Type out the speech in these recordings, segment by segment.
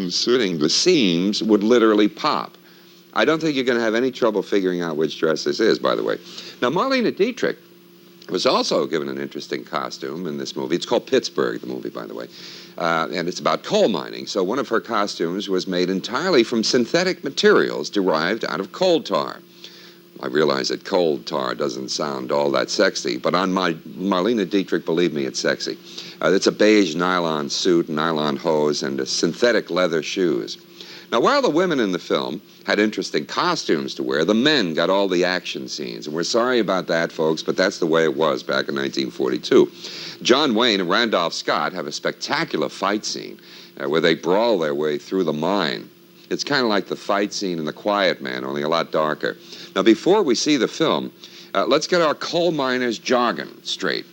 suiting, the seams would literally pop. I don't think you're going to have any trouble figuring out which dress this is, by the way. Now, Marlene Dietrich was also given an interesting costume in this movie. It's called Pittsburgh, the movie, by the way. And it's about coal mining. So one of her costumes was made entirely from synthetic materials derived out of coal tar. I realize that coal tar doesn't sound all that sexy, but on Marlene Dietrich, believe me, it's sexy. It's a beige nylon suit, nylon hose, and synthetic leather shoes. Now, while the women in the film had interesting costumes to wear, the men got all the action scenes. And we're sorry about that, folks, but that's the way it was back in 1942. John Wayne and Randolph Scott have a spectacular fight scene where they brawl their way through the mine. It's kind of like the fight scene in The Quiet Man, only a lot darker. Now, before we see the film, let's get our coal miners' jargon straight.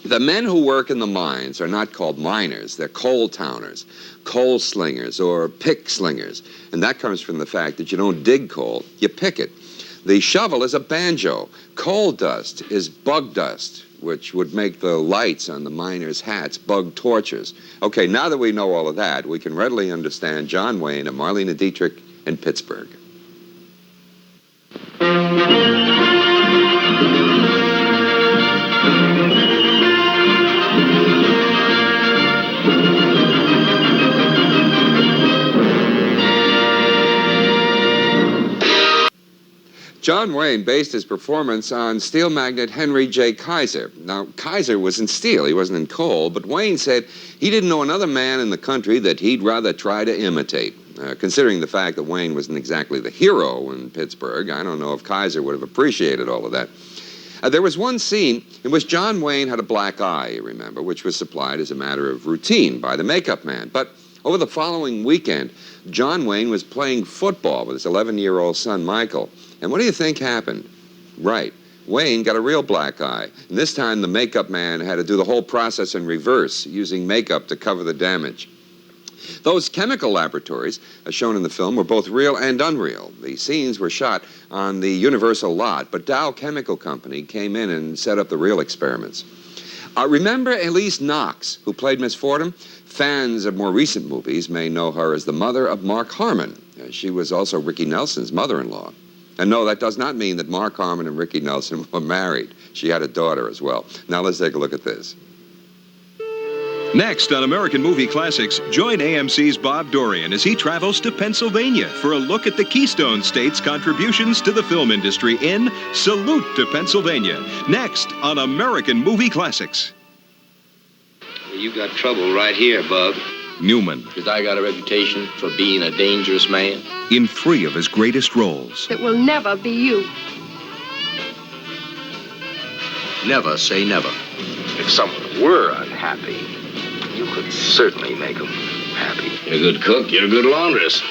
The men who work in the mines are not called miners. They're coal towners, coal slingers, or pick slingers. And that comes from the fact that you don't dig coal, you pick it. The shovel is a banjo. Coal dust is bug dust, which would make the lights on the miners' hats bug torches. Okay, now that we know all of that, we can readily understand John Wayne and Marlene Dietrich in Pittsburgh. John Wayne based his performance on steel magnate Henry J. Kaiser. Now, Kaiser was in steel, he wasn't in coal, but Wayne said he didn't know another man in the country that he'd rather try to imitate. Considering the fact that Wayne wasn't exactly the hero in Pittsburgh, I don't know if Kaiser would have appreciated all of that. There was one scene in which John Wayne had a black eye, you remember, which was supplied as a matter of routine by the makeup man. But over the following weekend, John Wayne was playing football with his 11-year-old son, Michael. And what do you think happened? Right. Wayne got a real black eye. And this time the makeup man had to do the whole process in reverse, using makeup to cover the damage. Those chemical laboratories, as shown in the film, were both real and unreal. The scenes were shot on the Universal lot, but Dow Chemical Company came in and set up the real experiments. Remember Elise Knox, who played Miss Fordham? Fans of more recent movies may know her as the mother of Mark Harmon. She was also Ricky Nelson's mother-in-law. And no, that does not mean that Mark Harmon and Ricky Nelson were married. She had a daughter as well. Now let's take a look at this. Next on American Movie Classics, join AMC's Bob Dorian as he travels to Pennsylvania for a look at the Keystone State's contributions to the film industry in Salute to Pennsylvania. Next on American Movie Classics. You got trouble right here, Bub. Newman. Because I got a reputation for being a dangerous man. In 3 of his greatest roles. It will never be you. Never say never. If someone were unhappy, you could certainly make them happy. You're a good cook, you're a good laundress.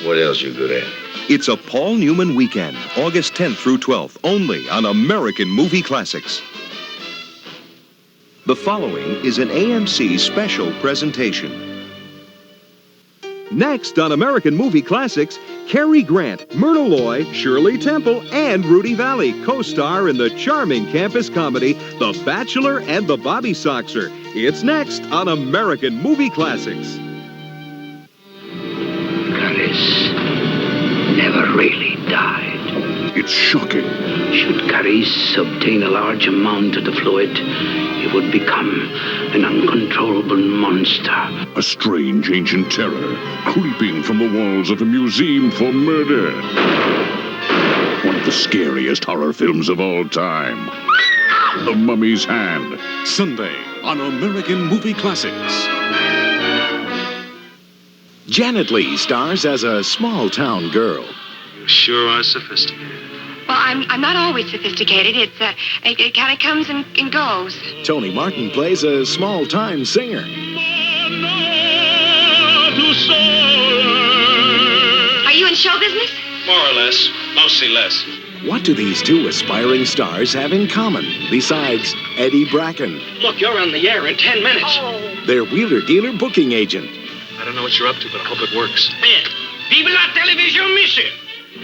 What else you good at? It's a Paul Newman weekend, August 10th through 12th, only on American Movie Classics. The following is an AMC Special Presentation. Next on American Movie Classics, Cary Grant, Myrna Loy, Shirley Temple, and Rudy Valley co-star in the charming campus comedy, The Bachelor and the Bobbysoxer. It's next on American Movie Classics. Clarice never really died. It's shocking. Should Clarice obtain a large amount of the fluid, he would become an uncontrollable monster. A strange ancient terror creeping from the walls of a museum for murder. One of the scariest horror films of all time. The Mummy's Hand. Sunday on American Movie Classics. Janet Leigh stars as a small-town girl. You sure are sophisticated. Well, I'm not always sophisticated. It kind of comes and goes. Tony Martin plays a small-time singer. Are you in show business? More or less. Mostly less. What do these 2 aspiring stars have in common, besides Eddie Bracken? Look, you're on the air in 10 minutes. Oh. Their wheeler-dealer booking agent. I don't know what you're up to, but I hope it works. Vive la télévision, monsieur!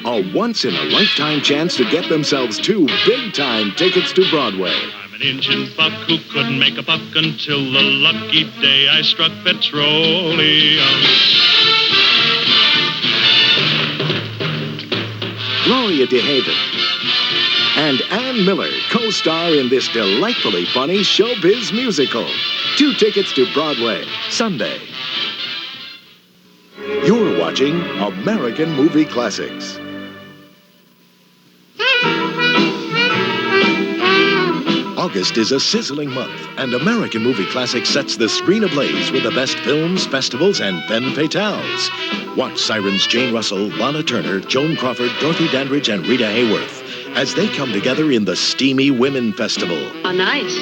A once-in-a-lifetime chance to get themselves 2 big-time tickets to Broadway. An Injun buck who couldn't make a buck until the lucky day I struck petroleum. Gloria DeHaven and Ann Miller co-star in this delightfully funny showbiz musical. 2 tickets to Broadway, Sunday. You're watching American Movie Classics. August is a sizzling month, and American Movie Classics sets the screen ablaze with the best films, festivals, and femme fatales. Watch Sirens Jane Russell, Lana Turner, Joan Crawford, Dorothy Dandridge, and Rita Hayworth as they come together in the steamy Women Festival. Oh, nice.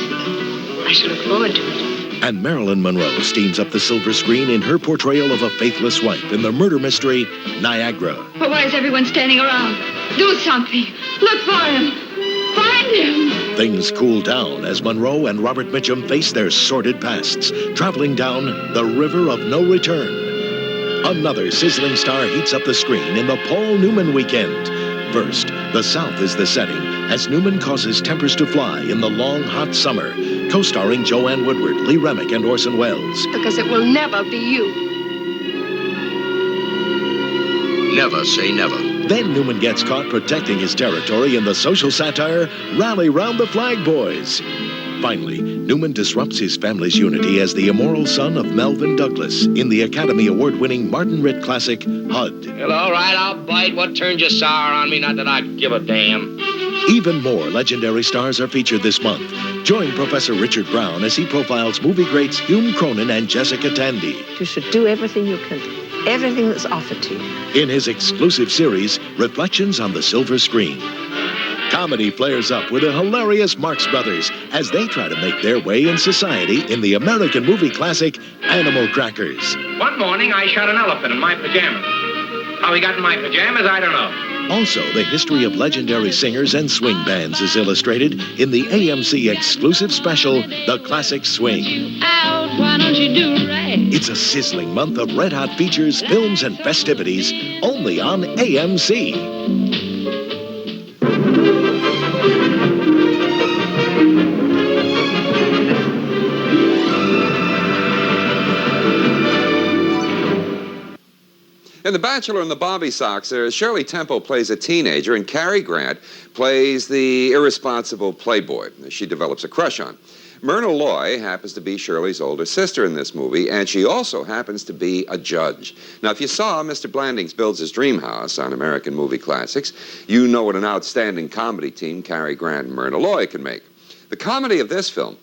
I shall look forward to it. And Marilyn Monroe steams up the silver screen in her portrayal of a faithless wife in the murder mystery Niagara. But why is everyone standing around? Do something. Look for him. Find him. Things cool down as Monroe and Robert Mitchum face their sordid pasts, traveling down the river of no return. Another sizzling star heats up the screen in the Paul Newman weekend. First, the South is the setting as Newman causes tempers to fly in the long, hot summer, co-starring Joanne Woodward, Lee Remick, and Orson Welles. Because it will never be you. Never say never. Then Newman gets caught protecting his territory in the social satire Rally Round the Flag Boys. Finally, Newman disrupts his family's unity as the immoral son of Melvin Douglas in the Academy Award-winning Martin Ritt classic, HUD. Well, all right, I'll bite. What turned you sour on me? Not that I give a damn. Even more legendary stars are featured this month. Join Professor Richard Brown as he profiles movie greats Hume Cronyn and Jessica Tandy. You should do everything you can do, everything that's offered to you. In his exclusive series, Reflections on the Silver Screen. Comedy flares up with the hilarious Marx Brothers as they try to make their way in society in the American movie classic Animal Crackers. One morning, I shot an elephant in my pajamas. How he got in my pajamas, I don't know. Also, the history of legendary singers and swing bands is illustrated in the AMC exclusive special, The Classic Swing. Why don't you do right? It's a sizzling month of red-hot features, films, and festivities only on AMC. In The Bachelor and the Bobbysoxer, Shirley Temple plays a teenager and Cary Grant plays the irresponsible playboy she develops a crush on. Myrna Loy happens to be Shirley's older sister in this movie, and she also happens to be a judge. Now, if you saw Mr. Blandings Builds His Dream House on American Movie Classics, you know what an outstanding comedy team Cary Grant and Myrna Loy can make. The comedy of this film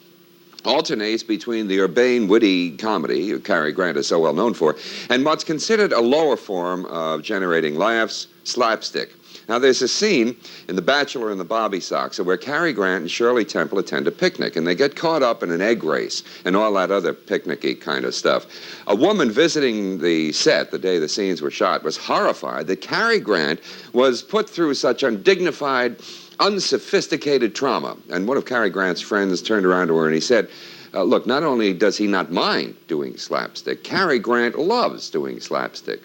alternates between the urbane, witty comedy Cary Grant is so well known for and what's considered a lower form of generating laughs, slapstick. Now, there's a scene in The Bachelor and the Bobbysoxer where Cary Grant and Shirley Temple attend a picnic, and they get caught up in an egg race and all that other picnic-y kind of stuff. A woman visiting the set the day the scenes were shot was horrified that Cary Grant was put through such undignified, unsophisticated trauma. And one of Cary Grant's friends turned around to her and he said, look, not only does he not mind doing slapstick, Cary Grant loves doing slapstick.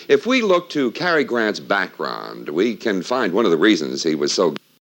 If we look to Cary Grant's background, we can find one of the reasons he was so